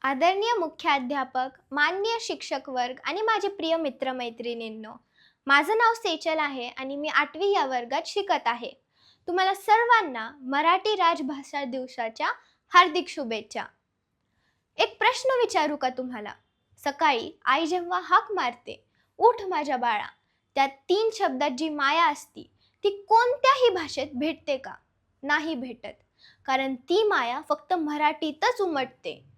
आदरणीय मुख्याध्यापक, माननीय शिक्षक वर्ग आणि माझे प्रिय मित्रमैत्रिणींनो, माझं नाव सेचल आहे आणि मी 8वी या वर्गात शिकत आहे. तुम्हाला सर्वांना मराठी राजभाषा दिवसाच्या हार्दिक शुभेच्छा. एक प्रश्न विचारू का तुम्हाला? सकाळी आई जेव्हा हाक मारते, "उठ माझ्या बाळा", त्या 3 शब्दात जी माया असती ती कोणत्याही भाषेत भेटते का? नाही भेटत. कारण ती माया फक्त मराठीतच उमटते.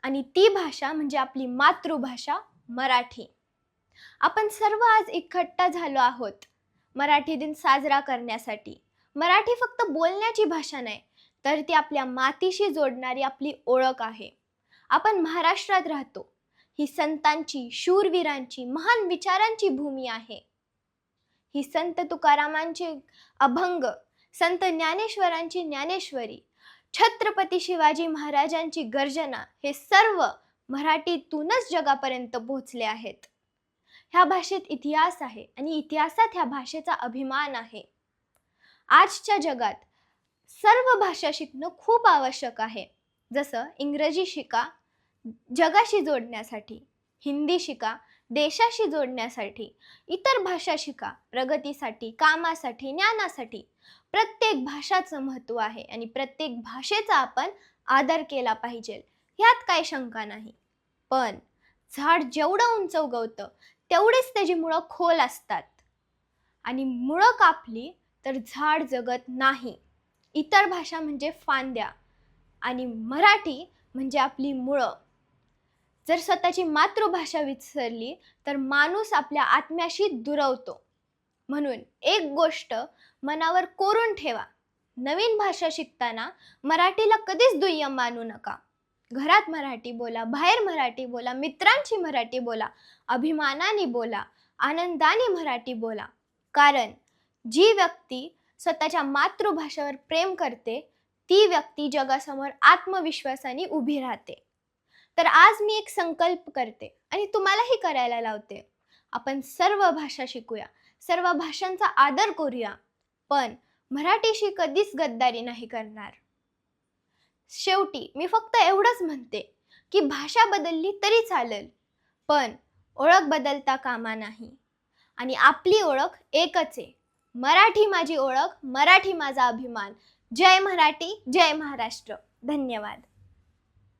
आणि ती भाषा म्हणजे आपली मातृभाषा मराठी. आपण सर्व आज इकट्ठा झालो आहोत मराठी दिन साजरा करण्यासाठी. मराठी फक्त बोलण्याची भाषा नाही, तर ती आपल्या मातीशी जोडणारी आपली ओळख आहे. आपण महाराष्ट्रात राहतो. ही संतांची, शूरवीरांची, महान विचारांची भूमी आहे. ही संत तुकारामांची अभंग, संत ज्ञानेश्वरांची ज्ञानेश्वरी, छत्रपती शिवाजी महाराजांची गर्जना हे सर्व मराठीतूनच जगापर्यंत पोहोचले आहेत. ह्या भाषेत इतिहास आहे आणि इतिहासात ह्या भाषेचा अभिमान आहे. आजच्या जगात सर्व भाषा शिकणं खूप आवश्यक आहे. जसं इंग्रजी शिका जगाशी जोडण्यासाठी, हिंदी शिका देशाशी जोडण्यासाठी, इतर भाषा शिका प्रगतीसाठी, कामासाठी, ज्ञानासाठी. प्रत्येक भाषाचं महत्त्व आहे आणि प्रत्येक भाषेचा आपण आदर केला पाहिजे, ह्यात काही शंका नाही. पण झाड जेवढं उंच उगवतं तेवढेच त्याची मुळं खोल असतात आणि मुळं कापली तर झाड जगत नाही. इतर भाषा म्हणजे फांद्या आणि मराठी म्हणजे आपली मुळं. जर स्वतःची मातृभाषा विसरली तर माणूस आपल्या आत्म्याशी दुरावतो. म्हणून एक गोष्ट मनावर कोरून ठेवा, नवीन भाषा शिकताना मराठीला कधीच दुय्यम मानू नका. घरात मराठी बोला, बाहेर मराठी बोला, मित्रांची मराठी बोला, अभिमानाने बोला, आनंदाने मराठी बोला. कारण जी व्यक्ती स्वतःच्या मातृभाषेवर प्रेम करते ती व्यक्ती जगासमोर आत्मविश्वासाने उभी राहते. तर आज मी एक संकल्प करते आणि तुम्हालाही करायला लावते. आपण सर्व भाषा शिकूया, सर्व भाषांचा आदर करूया, पण मराठीशी कधीच गद्दारी नाही करणार. शेवटी मी फक्त एवढंच म्हणते की भाषा बदलली तरी चालेल, पण ओळख बदलता कामा नाही. आणि आपली ओळख एकच आहे. मराठी माझी ओळख, मराठी माझा अभिमान. जय मराठी, जय महाराष्ट्र. धन्यवाद.